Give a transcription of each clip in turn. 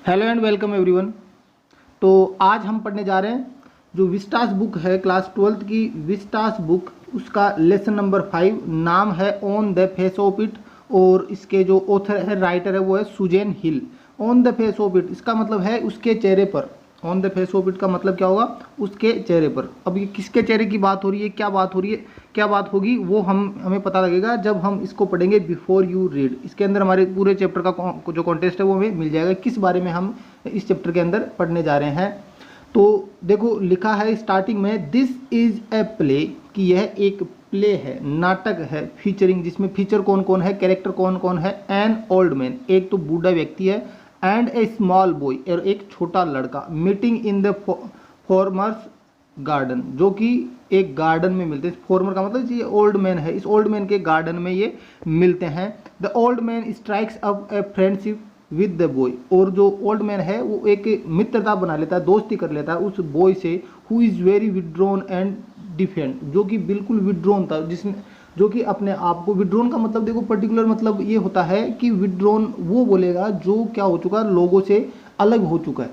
Hello and welcome everyone. तो आज हम पढ़ने जा रहे हैं जो विस्टास बुक है, क्लास 12th की विस्टास बुक, उसका लेसन नंबर 5, नाम है on the face of it, और इसके जो ऑथर है, राइटर है, वो है Susan Hill. On the face of it इसका मतलब है उसके चेहरे पर। On the face of it का मतलब क्या होगा? उसके चेहरे पर। अब ये किसके चेहरे की बात हो रही है, क्या बात हो रही है, क्या बात होगी, वो हमें पता लगेगा जब हम इसको पढ़ेंगे बिफोर यू रीड। इसके अंदर हमारे पूरे चैप्टर का जो कॉन्टेस्ट है वो हमें मिल जाएगा, किस बारे में हम इस चैप्टर के अंदर पढ़ने जा रहे हैं। तो देखो लिखा है स्टार्टिंग में, दिस इज ए प्ले, कि यह एक प्ले है, नाटक है, फीचरिंग, जिसमें फीचर कौन कौन है, कैरेक्टर कौन कौन है, एन ओल्ड मैन, एक तो बूढ़ा व्यक्ति है, एंड ए स्मॉल बॉय, और एक छोटा लड़का, meeting in the formers garden, जो कि एक गार्डन में मिलते हैं। फॉर्मर का मतलब ये ओल्ड मैन है, इस ओल्ड मैन के गार्डन में ये मिलते हैं। The old man strikes up a friendship with the boy, और जो ओल्ड मैन है वो एक मित्रता बना लेता है, दोस्ती कर लेता है उस बॉय से, who is very withdrawn and defend, जो कि बिल्कुल विड्रॉन था, जिसने जो कि अपने आप को, विड्रॉन का मतलब देखो पर्टिकुलर मतलब ये होता है कि विड्रॉन वो बोलेगा जो क्या हो चुका है, लोगों से अलग हो चुका है,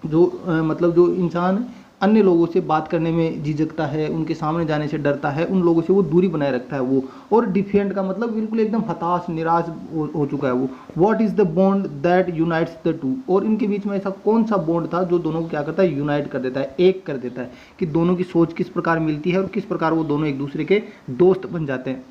जो मतलब जो इंसान अन्य लोगों से बात करने में झिझकता है, उनके सामने जाने से डरता है, उन लोगों से वो दूरी बनाए रखता है वो। और डिफेंड का मतलब बिल्कुल एकदम हताश निराश हो चुका है वो। What is the bond that unites the two, और इनके बीच में ऐसा कौन सा बॉन्ड था जो दोनों को क्या करता है, यूनाइट कर देता है, एक कर देता है, कि दोनों की सोच किस प्रकार मिलती है और किस प्रकार वो दोनों एक दूसरे के दोस्त बन जाते हैं।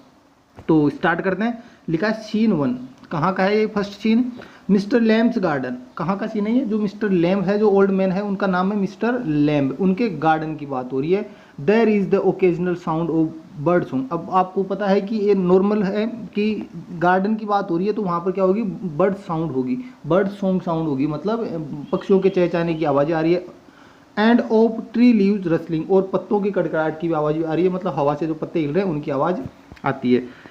तो स्टार्ट करते हैं। लिखा है सीन 1, कहाँ का है ये first scene? Mr Lamb's garden. कहाँ का सीन है ये? जो मिस्टर लैम्ब है, जो ओल्ड मैन है, उनका नाम है मिस्टर लैम्ब, उनके गार्डन की बात हो रही है। There is the occasional sound of bird song. अब आपको पता है कि ये नॉर्मल है कि गार्डन की बात हो रही है तो वहाँ पर क्या होगी, बर्ड साउंड होगी, बर्ड सॉन्ग साउंड होगी, मतलब पक्षियों के चहचहाने की आवाज़ें आ रही है। End of tree leaves rustling, और पत्तों की कड़कड़ाहट की भी आवाज़ भी आ रही है, मतलब हवा से जो पत्ते हिल रहे हैं उनकी आवाज़ आती है।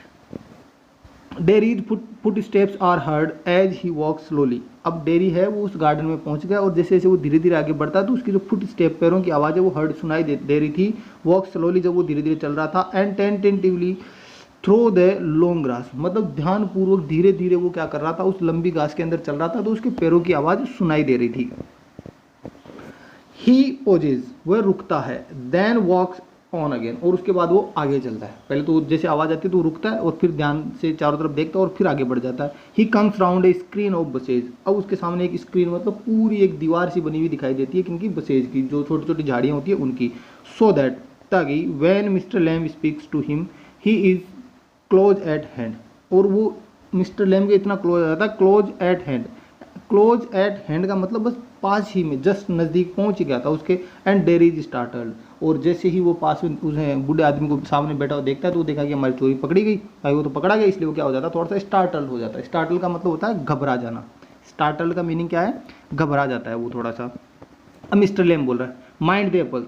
Derry's footsteps are heard as he walk slowly. अब डेरी है वो उस गार्डन में पहुंच गया, और जैसे जैसे वो धीरे धीरे आगे बढ़ता है तो उसकी जो फुट स्टेप, पैरों की आवाज़ है, वो हर्ड सुनाई दे रही थी। वॉक स्लोली, जब वो धीरे धीरे चल रहा था। And tentatively through the long grass, मतलब ध्यानपूर्वक धीरे धीरे वो क्या कर रहा था, उस लंबी घास के अंदर चल रहा था, तो उसके पैरों की आवाज़ सुनाई दे रही थी। ही पोजेज, वह रुकता है। देन वॉक्स ऑन अगेन, और उसके बाद वो आगे चलता है। पहले तो जैसे आवाज़ आती है तो वो रुकता है और फिर ध्यान से चारों तरफ देखता है और फिर आगे बढ़ जाता है। He comes round A screen of buses, अब उसके सामने एक स्क्रीन, मतलब पूरी एक दीवार सी बनी हुई दिखाई देती है, किनकी? बसेज की, जो छोटी छोटी झाड़ियाँ होती है उनकी। सो दैट, ताकि when Mr Lamb speaks to him he is close at hand, और वो मिस्टर लैम्ब के इतना क्लोज आ जाता है, close at hand. Close at hand का मतलब बस पास ही में, जस्ट नज़दीक पहुंच ही गया था उसके। एंड डेरी इज स्टार्टल्ड, और जैसे ही वो पास में उसे बूढ़े आदमी को सामने बैठा हुआ देखता है तो वो देखा कि हमारी चोरी पकड़ी गई भाई, वो तो पकड़ा गया, इसलिए वो क्या हो जाता है, थोड़ा सा स्टार्टल्ड हो जाता है। स्टार्टल का मतलब होता है घबरा जाना। स्टार्टल का मीनिंग क्या है? घबरा जाता है वो थोड़ा सा। अब मिस्टर लेम बोल रहा है, माइंड द एप्पल्स,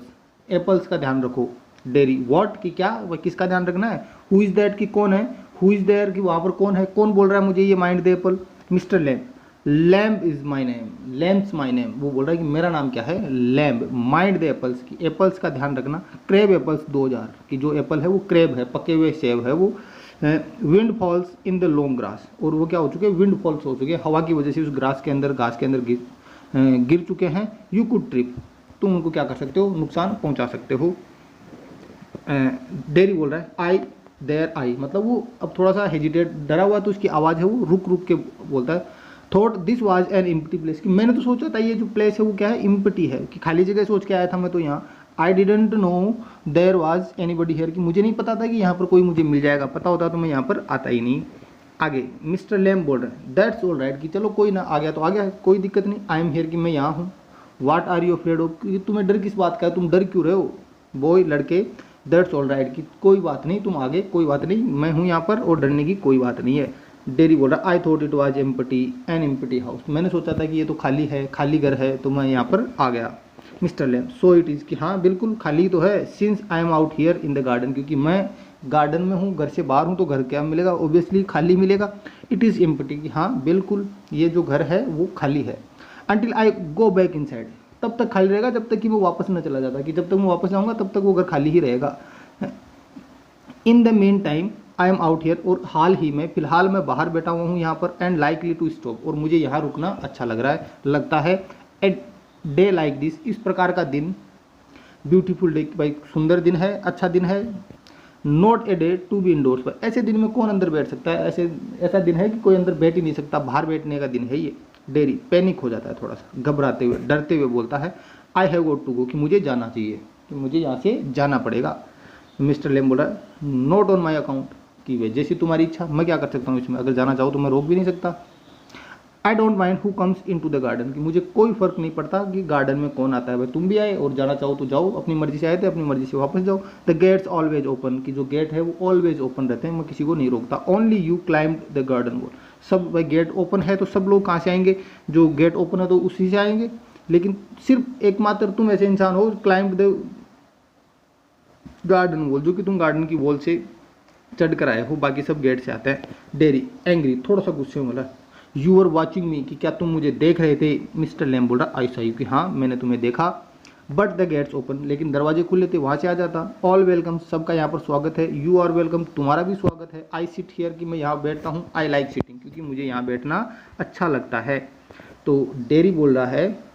एप्पल्स का ध्यान रखो। डेरी, व्हाट, कि क्या, वह किसका ध्यान रखना है? हु इज़ दैट, कि कौन है? हु इज़ देयर, कि वहाँ पर कौन है, कौन बोल रहा है मुझे ये mind the Apple? Mister lamb. Lamb is my name, Lamb's my name, वो बोल रहा है कि मेरा नाम क्या है? लैम्ब। माइंड द एप्पल्स, की एप्पल्स का ध्यान रखना। क्रेब एप्पल्स 2000, की जो एप्पल है वो क्रेब है, पके हुए सेब है वो। Wind falls in the long grass, और वो क्या हो चुके हैं, विंड फॉल्स हो चुके हैं, हवा की वजह से उस ग्रास के अंदर, घास के अंदर गिर चुके हैं। यू कुड ट्रिप, तुम उनको क्या कर सकते हो, नुकसान पहुंचा सकते हो। डेरी बोल रहा है, आई देयर आई, मतलब वो अब थोड़ा सा हेजिटेट, डरा हुआ, तो उसकी आवाज़ है वो रुक रुक के बोलता है। Thought this was an empty place, कि मैंने तो सोचा था ये जो प्लेस है वो क्या है, इम्पटी है, कि खाली जगह सोच के आया था मैं तो यहाँ। I didn't know there was anybody here, कि मुझे नहीं पता था कि यहाँ पर कोई मुझे मिल जाएगा, पता होता तो मैं यहाँ पर आता ही नहीं। आगे मिस्टर लैम्ब बोल रहे हैं, दैट्स ऑल राइट, कि चलो कोई ना, आ गया तो आ गया, कोई दिक्कत नहीं। आई एम हियर, कि मैं यहाँ हूँ। What are you afraid of, कि तुम्हें डर किस बात का है, तुम डर क्यों रहे हो? बॉय, लड़के, दैट्स ऑल राइट, कि कोई बात नहीं, तुम आगे, कोई बात नहीं, मैं हूँ यहाँ पर और डरने की कोई बात नहीं है। डेरी बोल रहा, I thought it was empty, an empty house, मैंने सोचा था कि ये तो खाली है, खाली घर है, तो मैं यहाँ पर आ गया। Mister lamb, so it is, कि हाँ बिल्कुल खाली तो है। Since I am out here in the garden, क्योंकि मैं गार्डन में हूँ, घर से बाहर हूँ, तो घर क्या मिलेगा, ऑब्वियसली खाली मिलेगा। इट इज़ एम्पटी, कि हाँ बिल्कुल ये जो घर है वो खाली है। Until I go back in side, तब तक खाली रहेगा जब तक कि वो वापस न चला जाता, कि जब तक मैं वापस जाऊँगा तब तक वो घर खाली ही रहेगा। In the main time I am out here, और हाल ही में फिलहाल मैं बाहर बैठा हुआ हूँ यहाँ पर, एंड लाइकली टू स्टॉप, और मुझे यहाँ रुकना अच्छा लग रहा है, लगता है। ए डे लाइक दिस, इस प्रकार का दिन, ब्यूटीफुल डे, भाई सुंदर दिन है, अच्छा दिन है। Not a day to be indoors, पर ऐसे दिन में कौन अंदर बैठ सकता है, ऐसा दिन है कि कोई अंदर बैठ ही नहीं सकता, बाहर बैठने का दिन है ये। डेरी पैनिक हो जाता है, थोड़ा सा घबराते हुए, डरते हुए बोलता है, I have got to go, कि मुझे जाना चाहिए, कि मुझे यहाँ से जाना पड़ेगा। मिस्टर लेम बोल रहा है, नॉट ऑन माई अकाउंट, कि वे जैसी तुम्हारी इच्छा, मैं क्या कर सकता हूँ इसमें, अगर जाना चाहो तो मैं रोक भी नहीं सकता। I don't mind who comes in to the garden, कि मुझे कोई फर्क नहीं पड़ता कि गार्डन में कौन आता है, भाई तुम भी आए और जाना चाहो तो जाओ, अपनी मर्जी से आए थे अपनी मर्जी से वापस जाओ। द गेट्स ऑलवेज ओपन, कि जो गेट है वो ऑलवेज ओपन रहते हैं, मैं किसी को नहीं रोकता। Only you climbed the garden wall, सब भाई गेट ओपन है तो सब लोग कहाँ से आएंगे, जो गेट ओपन है तो उसी से आएंगे, लेकिन सिर्फ एकमात्र तुम ऐसे इंसान हो क्लाइम्ड द गार्डन वॉल, जो कि तुम गार्डन की वॉल से चढ़ कर आए हो, बाकी सब गेट से आते हैं। डेरी एंग्री, थोड़ा सा गुस्से में बोला, यू आर वॉचिंग मी, कि क्या तुम मुझे देख रहे थे। मिस्टर लेम बोल रहा, आई सा यू, कि हाँ मैंने तुम्हें देखा। बट द गेट्स ओपन, लेकिन दरवाजे खुले थे, वहाँ से आ जाता। ऑल वेलकम, सबका यहाँ पर स्वागत है। यू आर वेलकम, तुम्हारा भी स्वागत है। आई सिट हियर, कि मैं यहाँ बैठता हूँ। आई लाइक सिटिंग, क्योंकि मुझे यहाँ बैठना अच्छा लगता है। तो डेरी बोल रहा है,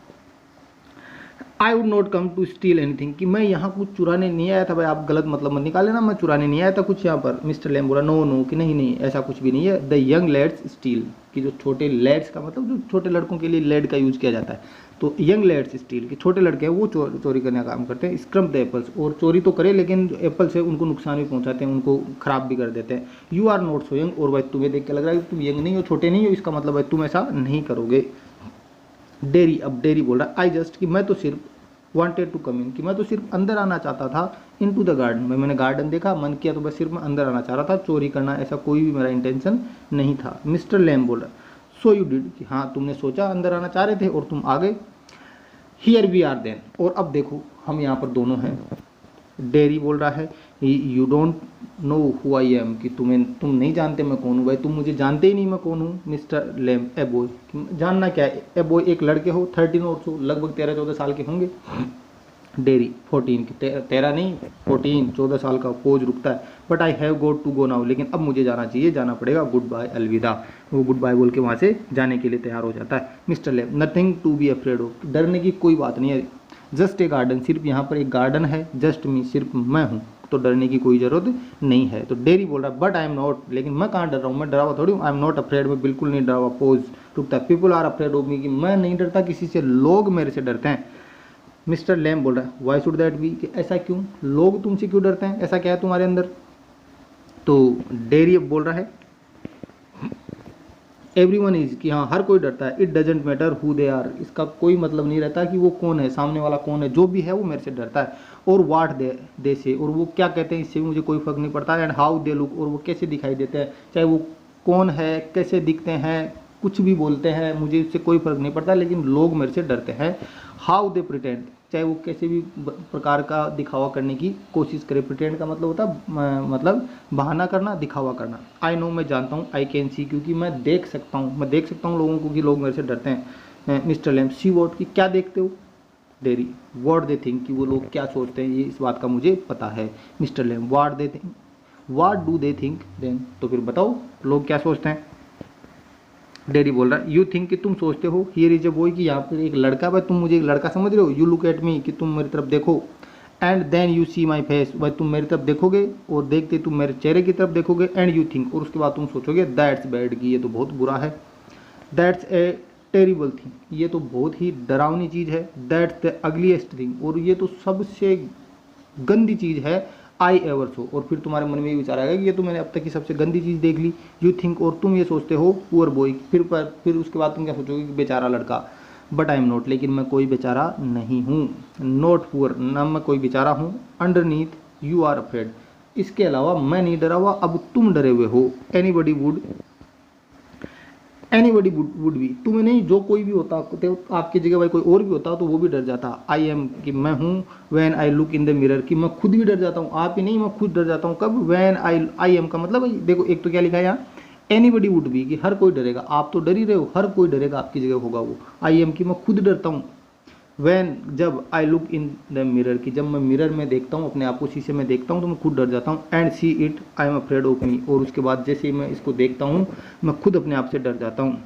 I would not come to steal anything, कि मैं यहाँ कुछ चुराने नहीं आया था, भाई आप गलत मतलब मत निकाले ना, मैं चुराने नहीं आया था कुछ यहाँ पर। मिस्टर लेम बोला, नो नो, कि नहीं नहीं ऐसा कुछ भी नहीं है। द यंग लेड्स स्टील, कि जो छोटे लेड्स का मतलब जो छोटे लड़कों के लिए लेड का यूज़ किया जाता है, तो यंग लेड्स स्टील, कि छोटे लड़के हैं वो चोरी करने का काम करते हैं। स्क्रम द एप्पल्स, और चोरी तो करे लेकिन एप्पल से उनको नुकसान भी पहुँचाते हैं, उनको खराब भी कर देते हैं। You are not so young, और भाई तुम्हें देख के लग रहा है कि तुम यंग नहीं हो, छोटे नहीं हो, इसका मतलब भाई तुम ऐसा नहीं करोगे। डेरी, अब डेरी बोल रहा है, आई जस्ट, कि मैं तो सिर्फ वांटेड टू कम इन, कि मैं तो सिर्फ अंदर आना चाहता था। इन टू द गार्डन, मैंने गार्डन देखा, मन किया तो बस सिर्फ मैं अंदर आना चाह रहा था, चोरी करना ऐसा कोई भी मेरा इंटेंशन नहीं था। मिस्टर लैम बोल रहा, सो यू डिड, कि हाँ तुमने सोचा, अंदर आना चाह रहे थे और तुम आ गए। हियर वी आर देन, और अब देखो हम यहाँ पर दोनों हैं। डेरी बोल रहा है, you don't know who I am, कि तुम नहीं जानते मैं कौन हूँ, भाई तुम मुझे जानते ही नहीं मैं कौन हूँ। मिस्टर लेम, ए बॉय, जानना क्या है, ए बॉय एक लड़के हो, 13 और सो, लगभग 13-14 साल के होंगे। डेरी 14, की 13 नहीं 14, 14 साल का। पोज रुकता है, but I have got to go now, लेकिन अब मुझे जाना चाहिए, जाना पड़ेगा। गुड बाय, अलविदा। वो गुड बाय बोल के वहाँ से जाने के लिए तैयार हो जाता है। Mr Lamb, nothing to be afraid of, डरने की कोई बात नहीं है। जस्ट ए गार्डन, सिर्फ यहाँ पर एक गार्डन है। जस्ट मी, सिर्फ मैं हूँ, तो डरने की कोई ज़रूरत नहीं है। तो डेरी बोल रहा है, बट आई एम नॉट, लेकिन मैं कहाँ डर रहा हूँ, मैं डरा हुआ थोड़ी हूँ। आई एम नॉट अफ्रेड, मैं बिल्कुल नहीं डरा हुआ। पोज रुकता है, people are afraid of me, कि मैं नहीं डरता किसी से, लोग मेरे से डरते हैं। मिस्टर लैम बोल रहा है, वाई शुड दैट बी, कि ऐसा क्यों, लोग तुमसे क्यों डरते हैं, ऐसा क्या है तुम्हारे अंदर। तो डेरी बोल रहा है, एवरीवन इज, कि हाँ हर कोई डरता है। It doesn't matter who they are, इसका कोई मतलब नहीं रहता कि वो कौन है, सामने वाला कौन है, जो भी है वो मेरे से डरता है। और वाट दे से, और वो क्या कहते हैं इससे भी मुझे कोई फर्क नहीं पड़ता। एंड हाउ दे लुक, और वो कैसे दिखाई देते हैं, चाहे वो कौन है, कैसे दिखते हैं, कुछ भी बोलते हैं, मुझे इससे कोई फर्क नहीं पड़ता, लेकिन लोग मेरे से डरते हैं। हाउ दे प्रिटेंड, चाहे वो कैसे भी प्रकार का दिखावा करने की कोशिश करे। प्रिटेंड का मतलब होता है मतलब बहाना करना, दिखावा करना। आई नो, मैं जानता हूँ। आई कैन सी, क्योंकि मैं देख सकता हूँ, मैं देख सकता हूँ लोगों को कि लोग मेरे से डरते हैं। मिस्टर लैम, सी वॉट, की क्या देखते हो। डेरी, व्हाट दे थिंक, कि वो लोग क्या सोचते हैं, ये इस बात का मुझे पता है। Mr Lamb, what they think, what do they think then, तो फिर बताओ लोग क्या सोचते हैं। डेरी बोल रहा है, यू थिंक, कि तुम सोचते हो, हियर इज ए बॉय, कि यहाँ पर एक लड़का, भाई तुम मुझे एक लड़का समझ रहे हो। यू लुक एट मी, कि तुम मेरी तरफ देखो। And then you see my face, भाई तुम मेरी तरफ देखोगे और देखते तुम मेरे चेहरे की तरफ देखोगे। एंड यू थिंक, और उसके बाद तुम सोचोगे दैट्स बैड, की ये तो बहुत बुरा है। दैट्स ए टेरिबल थिंग, ये तो बहुत ही डरावनी चीज़ है। दैट्स द अगलीस्ट थिंग, और ये तो सबसे गंदी चीज़ है। आई एवर सो, और फिर तुम्हारे मन में ये विचार आएगा कि ये तो मैंने अब तक की सबसे गंदी चीज़ देख ली। यू थिंक, और तुम ये सोचते हो, पुअर बॉय, फिर उसके बाद तुम क्या सोचोगे कि बेचारा लड़का। बट आई एम नॉट, लेकिन मैं कोई बेचारा नहीं हूँ। नॉट पुअर, ना मैं कोई बेचारा हूँ। अंडरनीथ यू आर अफ्रेड, इसके अलावा मैं नहीं डरा हुआ, अब तुम डरे हुए हो। एनीबडी वुड बी, तुम्हें नहीं, जो कोई भी होता तो आपकी जगह भाई कोई और भी होता तो वो भी डर जाता। आई एम, कि मैं हूँ। When I look in the mirror, कि मैं खुद भी डर जाता हूँ, आप ही नहीं, मैं खुद डर जाता हूँ। कब, वैन आई एम का मतलब देखो, एक तो क्या लिखा है यहाँ, एनीबडी वुड बी, कि हर कोई डरेगा। आप तो डर ही रहे हो, हर कोई डरेगा, आपकी जगह होगा वो। आई एम, कि मैं खुद डरता हूँ। वैन जब I look in the mirror कि जब मैं मिरर में देखता हूँ, अपने आप को शीशे में देखता हूँ तो मैं खुद डर जाता हूँ। And see it I am afraid of मी, और उसके बाद जैसे ही मैं इसको देखता हूँ मैं खुद अपने आप से डर जाता हूँ।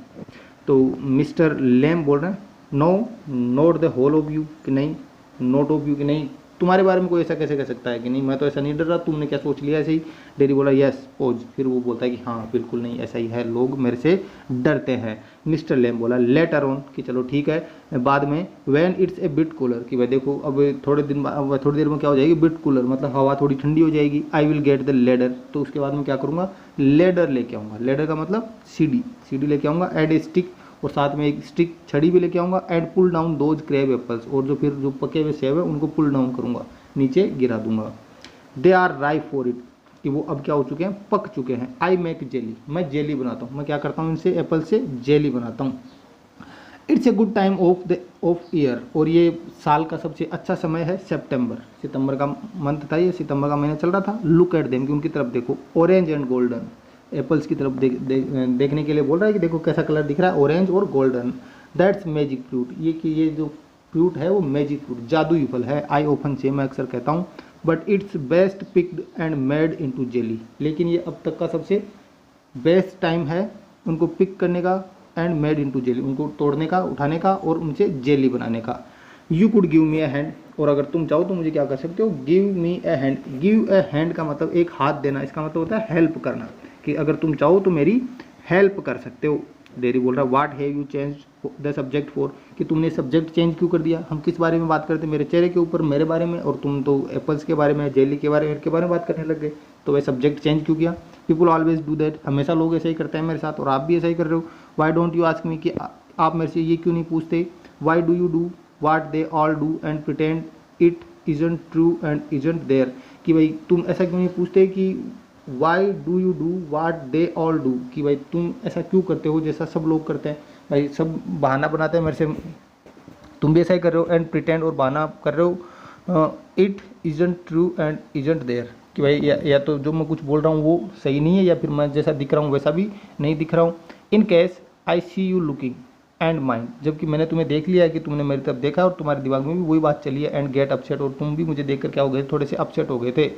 तो मिस्टर लेम बोल रहे हैं no not the whole of you, कि नहीं नोट ऑफ यू, कि नहीं तुम्हारे बारे में कोई ऐसा कैसे कह सकता है कि नहीं मैं तो ऐसा नहीं डर रहा, तुमने क्या सोच लिया ऐसे ही। डेरी बोला यस पोज, फिर वो बोलता है कि हाँ बिल्कुल नहीं ऐसा ही है, लोग मेरे से डरते हैं। मिस्टर लेम बोला लेटर ऑन, कि चलो ठीक है बाद में। When it's a bit cooler, कि भाई देखो अब थोड़ी देर में क्या हो जाएगी, बिट कूलर मतलब हवा थोड़ी ठंडी हो जाएगी। I will get the ladder, तो उसके बाद में क्या करूँगा, लेडर लेके आऊँगा। लेडर का मतलब सीढ़ी लेके आऊँगा। एड ए स्टिक, और साथ में एक स्टिक छड़ी भी लेके आऊँगा। And pull down those crab apples, और जो पके हुए सेब है उनको पुल डाउन करूँगा, नीचे गिरा दूंगा। They are ripe for it, कि वो अब क्या हो चुके हैं, पक चुके हैं। आई मेक जेली, मैं जेली बनाता हूँ, मैं क्या करता हूँ इनसे एप्पल से जेली बनाता हूँ। It's a good time of year, और ये साल का सबसे अच्छा समय है सितंबर का मंथ था, ये सितंबर का महीना चल रहा था। लुक एट देम, कि उनकी तरफ देखो। ऑरेंज एंड गोल्डन, एप्पल्स की तरफ देखने के लिए बोल रहा है कि देखो कैसा कलर दिख रहा है, ऑरेंज और गोल्डन। दैट्स मैजिक फ्रूट, ये कि ये जो फ्रूट है वो मैजिक फ्रूट जादुई फल है। आई ओपन से, मैं अक्सर कहता हूँ। But it's best picked and made into jelly, लेकिन ये अब तक का सबसे बेस्ट टाइम है उनको पिक करने का एंड मेड इनटू जेली, उनको तोड़ने का, उठाने का और उनसे जेली बनाने का। You could give me A hand, और अगर तुम चाहो तो मुझे क्या कर सकते हो, give me A hand. Give a hand का मतलब एक हाथ देना, इसका मतलब होता है हेल्प करना, कि अगर तुम चाहो तो मेरी हेल्प कर सकते हो। डेरी बोल रहा है what have you change the subject for, कि तुमने सब्जेक्ट चेंज क्यों कर दिया, हम किस बारे में बात करते, मेरे चेहरे के ऊपर मेरे बारे में, और तुम तो एप्पल्स के बारे में, जेली के बारे में, इनके बारे में बात करने लग गए, तो वह सब्जेक्ट चेंज क्यों किया। पीपल ऑलवेज डू दैट, हमेशा लोग ऐसा ही करते हैं मेरे साथ, और आप भी ऐसा ही कर रहे हो। Why don't you ask me, कि आप मेरे से ये क्यों नहीं पूछते। Why do you do what they all do and pretend it isn't true and isn't there, कि भाई तुम ऐसा क्यों नहीं पूछते कि why do you do what they all do, कि भाई तुम ऐसा क्यों करते हो जैसा सब लोग करते हैं। भाई सब बहाना बनाते हैं मेरे से, तुम भी ऐसा ही कर रहे हो। एंड प्रिटेंड, और बहाना कर रहे हो। It isn't true and isn't there, कि भाई या तो जो मैं कुछ बोल रहा हूँ वो सही नहीं है, या फिर मैं जैसा दिख रहा हूँ वैसा भी नहीं दिख रहा हूँ। In case I see you looking and mind, जबकि मैंने तुम्हें देख लिया है कि तुमने मेरी तरफ देखा और तुम्हारे दिमाग में भी वही बात चली है। एंड गेट अपसेट, और तुम भी मुझे देखकर क्या हो गए, थोड़े से अपसेट हो गए थे।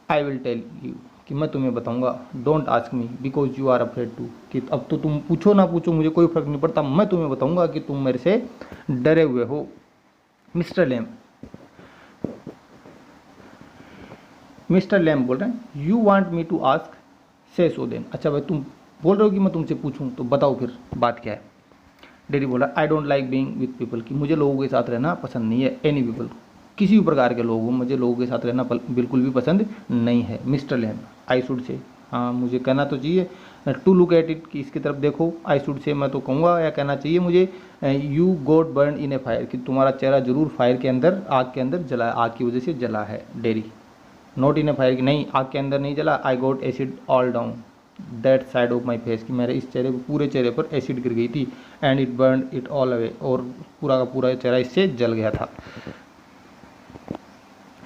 आई विल टेल यू, कि मैं तुम्हें बताऊंगा। Don't ask me because you are afraid to, कि अब तो तुम पूछो ना पूछो मुझे कोई फर्क नहीं पड़ता, मैं तुम्हें बताऊंगा कि तुम मेरे से डरे हुए हो। मिस्टर लैम बोल रहे हैं you want me to ask say so then, अच्छा भाई तुम बोल रहे हो कि मैं तुमसे पूछूं, तो बताओ फिर बात क्या है। डेरी बोला I don't like being with people, कि मुझे लोगों के साथ रहना पसंद नहीं है। एनी पीपल, किसी भी प्रकार के लोग हो, मुझे लोगों के साथ रहना बिल्कुल भी पसंद नहीं है। Mr lamb I should say, हाँ मुझे कहना तो चाहिए। टू लुक एट इट, कि इसकी तरफ देखो। आई शुड से, मैं तो कहूँगा या कहना चाहिए मुझे। You got burn in A fire, कि तुम्हारा चेहरा जरूर फायर के अंदर, आग के अंदर जला, आग की वजह से जला है। Dairy not in A fire, कि नहीं आग के अंदर नहीं जला। I got acid all down that side of my face, कि मेरे इस चेहरे पर, पूरे चेहरे पर एसिड गिर गई थी। And it burn it all away, और पूरा का पूरा चेहरा इससे जल गया था।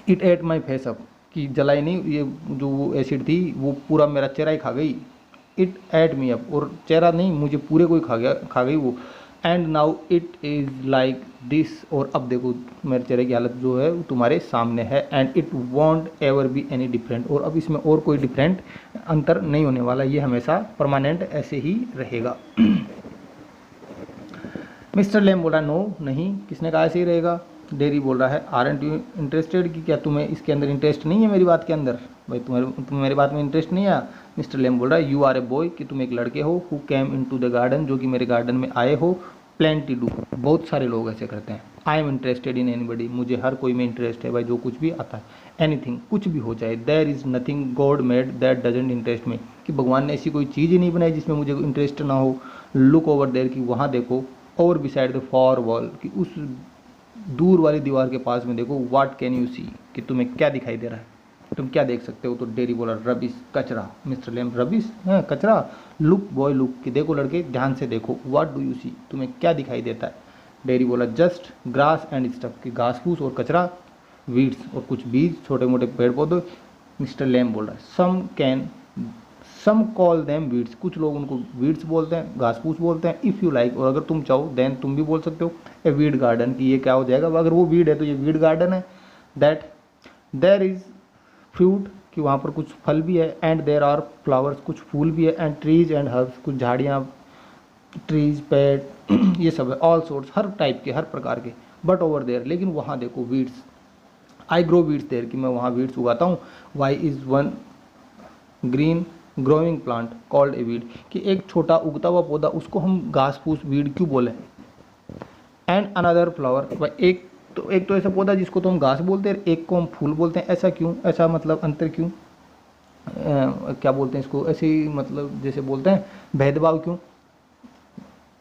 It at my face up, कि जलाई नहीं, ये जो वो एसिड थी वो पूरा मेरा चेहरा ही खा गई। इट एट मी अप, और चेहरा नहीं मुझे पूरे को ही खा गई वो। And now it is like this, और अब देखो मेरे चेहरे की हालत जो है वो तुम्हारे सामने है। And it won't ever be any different, और अब इसमें और कोई डिफरेंट अंतर नहीं होने वाला, ये हमेशा परमानेंट ऐसे ही रहेगा। मिस्टर लेम बोला नो नहीं, किसने कहा ऐसे ही रहेगा। डेरी बोल रहा है आरंट यू इंटरेस्टेड, कि क्या तुम्हें इसके अंदर इंटरेस्ट नहीं है मेरी बात के अंदर, भाई तुम्हें मेरी बात में इंटरेस्ट नहीं है। मिस्टर लेम बोल रहा है यू आर ए बॉय, कि तुम एक लड़के हो। Who came in to the garden, जो कि मेरे गार्डन में आए हो। प्लेंटी डू, बहुत सारे लोग ऐसे करते हैं। I am interested in anybody, मुझे हर कोई में इंटरेस्ट है भाई, जो कुछ भी आता है। एनीथिंग, कुछ भी हो जाए। There is nothing God made that doesn't interest me, कि भगवान ने ऐसी कोई चीज़ ही नहीं बनाई जिसमें मुझे इंटरेस्ट ना हो। लुक ओवर देयर, कि वहाँ देखो। और बिसाइड द फॉर वॉल, कि उस दूर वाली दीवार के पास में देखो। व्हाट कैन यू सी, कि तुम्हें क्या दिखाई दे रहा है, तुम क्या देख सकते हो। तो डेरी बोला रबिश, कचरा। मिस्टर लेम रबिश, हाँ कचरा। लुक बॉय लुक, कि देखो लड़के ध्यान से देखो। व्हाट डू यू सी, तुम्हें क्या दिखाई देता है। डेरी बोला जस्ट ग्रास एंड स्टफ, कि घास फूस और कचरा, वीड्स और कुछ बीज, छोटे मोटे पेड़ पौधे। मिस्टर लेम बोल रहा है सम कॉल देम वीड्स, कुछ लोग उनको वीड्स बोलते हैं, घास फूस बोलते हैं। इफ़ यू लाइक, और अगर तुम चाहो देन तुम भी बोल सकते हो ए वीड गार्डन, कि ये क्या हो जाएगा, अगर वो वीड है तो ये वीड गार्डन है। दैट देयर इज़ फ्रूट, कि वहाँ पर कुछ फल भी है, एंड देयर आर फ्लावर्स, कुछ फूल भी है, एंड ट्रीज एंड हर्ब्स, कुछ झाड़ियाँ, ट्रीज, पेड़ ये सब है, ऑल सोर्ट्स, हर टाइप के, हर प्रकार के। बट ओवर देयर, लेकिन वहाँ देखो weeds, I grow weeds there, कि मैं वहाँ वीड्स उगाता हूँ। Why is one green growing plant called a weed, कि एक छोटा उगता हुआ पौधा, उसको हम घास फूस वीड क्यों बोले। एंड अनदर फ्लावर, एक तो ऐसा पौधा जिसको तो हम घास बोलते हैं, एक को हम फूल बोलते हैं, ऐसा क्यों, ऐसा मतलब अंतर क्यों, क्या बोलते हैं इसको, ऐसे ही मतलब जैसे बोलते हैं भेदभाव क्यों।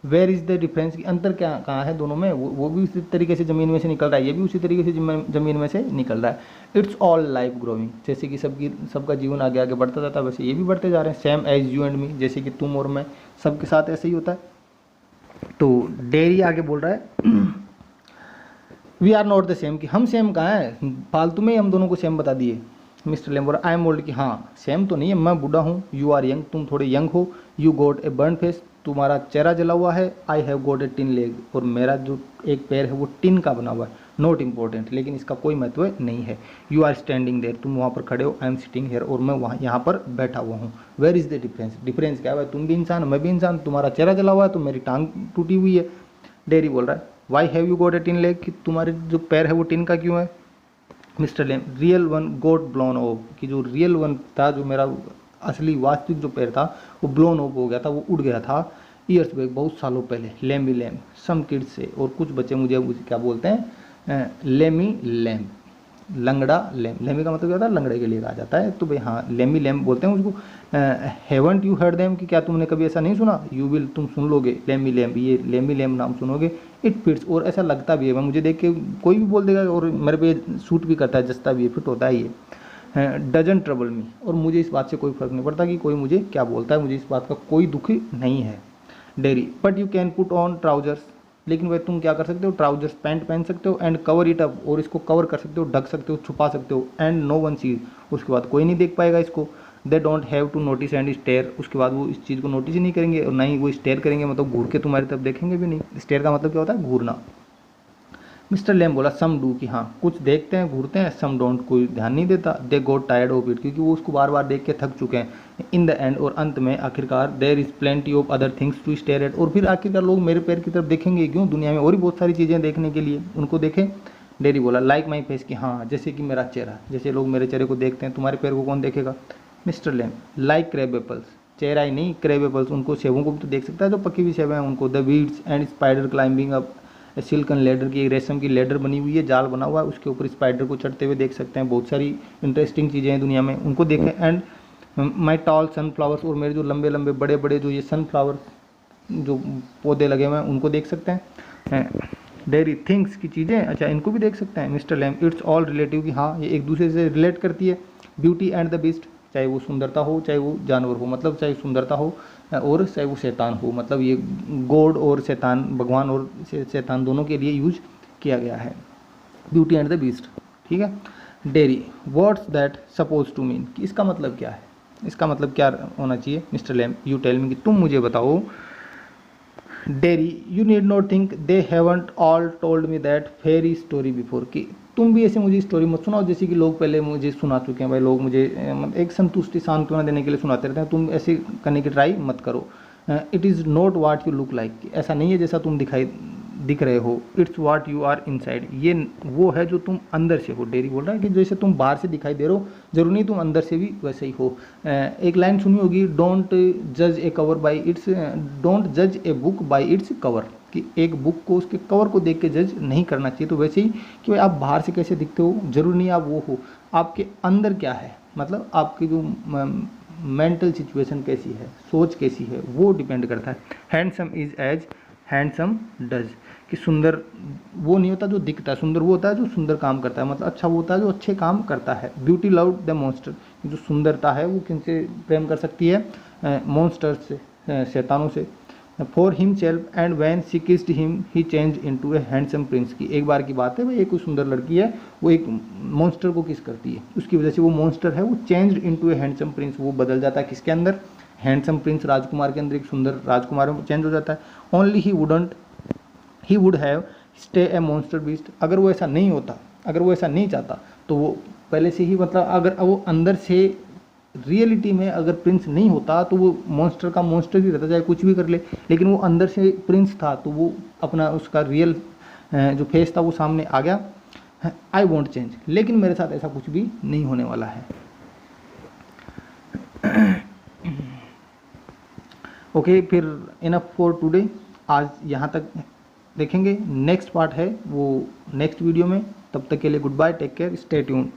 वेयर इज़ द डिफरेंस, की अंतर क्या कहाँ है दोनों में, वो भी उसी तरीके से ज़मीन में से निकल रहा है, ये भी उसी तरीके से ज़मीन में से निकल रहा है। इट्स ऑल लाइफ ग्रोइंग, जैसे कि सबका जीवन आगे आगे बढ़ता जाता है, वैसे ये भी बढ़ते जा रहे हैं। Same as you and me, जैसे कि तुम और मैं, सबके साथ ऐसे ही होता है। तो डेयरी आगे बोल रहा है we are not the same, कि हम सेम कहाँ है, फालतू में ही हम दोनों को सेम बता दिए। मिस्टर लेम बोल रहा आई एम ओल्ड, कि हाँ सेम तो नहीं है, मैं बूढ़ा हूँ। यू आर यंग, तुम थोड़े यंग हो। You got a burn face, तुम्हारा चेहरा जला हुआ है। I have goat A tin leg, और मेरा जो एक पैर है वो टिन का बना हुआ है। नॉट इम्पोर्टेंट, लेकिन इसका कोई महत्व नहीं है। यू आर स्टैंडिंग देयर, तुम वहाँ पर खड़े हो। आई एम सिटिंग हेयर, और मैं वहाँ यहाँ पर बैठा हुआ हूँ। Where is the difference, difference क्या है, तुम भी इंसान मैं भी इंसान, तुम्हारा चेहरा जला हुआ है तो मेरी टांग टूटी हुई है। डेयरी बोल रहा है why have you got A tin leg, कि तुम्हारे जो पैर है वो टिन का क्यों है। Mr Lamb real one got blown off, कि जो रियल वन था, जो मेरा असली वास्तविक जो पैर था वो ब्लोन ऑफ हो गया था, वो उड़ गया था ईयर्स बैक, बहुत सालों पहले। लेमी लैम सम किड्स से, और कुछ बच्चे मुझे क्या बोलते हैं लेमी लैम, लंगड़ा लैम। लेमी का मतलब क्या होता है, लंगड़े के लिए कहा जाता है। तो भाई हाँ लेमी लैम बोलते हैं उसको। हैवंट यू हर्ड देम, कि क्या तुमने कभी ऐसा नहीं सुना। यू विल, तुम सुन लोगे। लेमी लैम, ये लेमी लैम नाम सुनोगे। इट फिट्स, और ऐसा लगता भी है, मैं मुझे देख के कोई भी बोल देगा, और मेरे पे सूट भी करता है, जचता भी है, फिट होता है ये। डजंट ट्रबल मी, और मुझे इस बात से कोई फर्क नहीं पड़ता कि कोई मुझे क्या बोलता है, मुझे इस बात का कोई दुख नहीं है। Dairy but you can put on trousers, लेकिन वह तुम क्या कर सकते हो, ट्राउजर्स पैंट पहन सकते हो। एंड कवर इट अप, और इसको कवर कर सकते हो, ढक सकते हो, छुपा सकते हो। एंड नो वन सीज, उसके बाद कोई नहीं देख पाएगा इसको। They don't have to notice and stare, उसके बाद वो इस चीज़ को नोटिस ही नहीं करेंगे, और ना ही वो स्टेयर करेंगे, मतलब घूर के तुम्हारी तरफ देखेंगे भी नहीं। स्टेयर का मतलब क्या होता है, घूरना। मिस्टर लेम बोला सम डू, कि हाँ कुछ देखते हैं घूरते हैं, सम डोंट, कोई ध्यान नहीं देता। दे गोट टायर्ड ऑफ इट, क्योंकि वो उसको बार बार देख के थक चुके हैं। इन द एंड, और अंत में आखिरकार, there is plenty of other things to stare at, और फिर आखिरकार लोग मेरे पैर की तरफ देखेंगे क्यों, दुनिया में और भी बहुत सारी चीज़ें देखने के लिए, उनको देखें। डेयरी बोला लाइक माई फेस, कि हाँ जैसे कि मेरा चेहरा, जैसे लोग मेरे चेहरे को देखते हैं, तुम्हारे पैर को कौन देखेगा। मिस्टर लेम लाइक क्रैब एपल्स, चेहरा ही नहीं क्रैब एपल्स, उनको सेबों को भी तो देख सकता है, जो पकी हुई सेबें हैं उनको। The weeds and spider climbing up silken ladder, की एक रेशम की लेडर बनी हुई है, जाल बना हुआ है, उसके ऊपर स्पाइडर को चढ़ते हुए देख सकते हैं। बहुत सारी इंटरेस्टिंग चीज़ें हैं दुनिया में, उनको देखें। एंड माई टॉल सनफ्लावर्स, और मेरे जो लंबे लंबे बड़े बड़े जो ये सनफ्लावर जो पौधे लगे हुए हैं उनको देख सकते हैं। डेयरी थिंग्स की चीज़ें, अच्छा इनको भी देख सकते हैं। Mister Lam it's all relative, कि हाँ ये एक दूसरे से रिलेट करती है। ब्यूटी एंड द बीस्ट, चाहे वो सुंदरता हो चाहे वो जानवर हो, मतलब चाहे सुंदरता हो और चाहे वो शैतान हो, मतलब ये गॉड और शैतान, भगवान और शैतान दोनों के लिए यूज किया गया है। ब्यूटी एंड द बीस्ट, ठीक है। Dearie what's that suppose to mean, कि इसका मतलब क्या है, इसका मतलब क्या होना चाहिए। Mister Lam you tell me, कि तुम मुझे बताओ। Dearie you need not think they haven't all told me that fairy story before, कि तुम भी ऐसे मुझे स्टोरी मत सुनाओ जैसे कि लोग पहले मुझे सुना चुके हैं। भाई लोग मुझे एक संतुष्टि सांत्वना देने के लिए सुनाते रहते हैं, तुम ऐसे करने की ट्राई मत करो। It is not what you look like, ऐसा नहीं है जैसा तुम दिख रहे हो। It's what you are inside, ये वो है जो तुम अंदर से हो। डेयरी बोल रहा है कि जैसे तुम बाहर से दिखाई दे रहे हो, जरूरी नहीं तुम अंदर से भी वैसे ही हो। एक लाइन सुनी होगी, डोंट जज A cover by its, don't जज a book by its cover, कि एक बुक को उसके कवर को देख के जज नहीं करना चाहिए। तो वैसे ही कि भाई आप बाहर से कैसे दिखते हो, जरूरी नहीं आप वो हो, आपके अंदर क्या है, मतलब आपकी जो मेंटल सिचुएशन कैसी है, सोच कैसी है, वो डिपेंड करता है। Handsome is as handsome does, कि सुंदर वो नहीं होता जो दिखता है, सुंदर वो होता है जो सुंदर काम करता है, मतलब अच्छा वो होता है जो अच्छे काम करता है। ब्यूटी लव्ड द मॉन्स्टर, जो सुंदरता है वो किनसे प्रेम कर सकती है, मॉन्स्टर से, शैतानों से। For himself and when she kissed him he change into A handsome Prince. की एक बार की बात है भाई, एक सुंदर लड़की है, वो एक मॉन्स्टर को किस करती है, उसकी वजह से वो मॉन्स्टर है वो चेंज इनटू ए हैंडसम प्रिंस, वो बदल जाता है किसके अंदर, हैंडसम प्रिंस राजकुमार के अंदर, एक सुंदर राजकुमार में चेंज हो जाता है। Only he would have stay a monster beast. अगर वो ऐसा नहीं होता, अगर वो ऐसा नहीं चाहता तो वो पहले से ही, मतलब अगर वो अंदर से रियलिटी में अगर प्रिंस नहीं होता तो वो मॉन्स्टर का मॉन्स्टर ही रहता, चाहे कुछ भी कर ले, लेकिन वो अंदर से प्रिंस था तो वो अपना उसका रियल जो फेस था वो सामने आ गया। आई वॉन्ट चेंज, लेकिन मेरे साथ ऐसा कुछ भी नहीं होने वाला है। ओके, फिर इनफ फॉर टुडे, आज यहाँ तक देखेंगे। नेक्स्ट पार्ट है वो नेक्स्ट वीडियो में, तब तक के लिए goodbye, take care, stay tuned.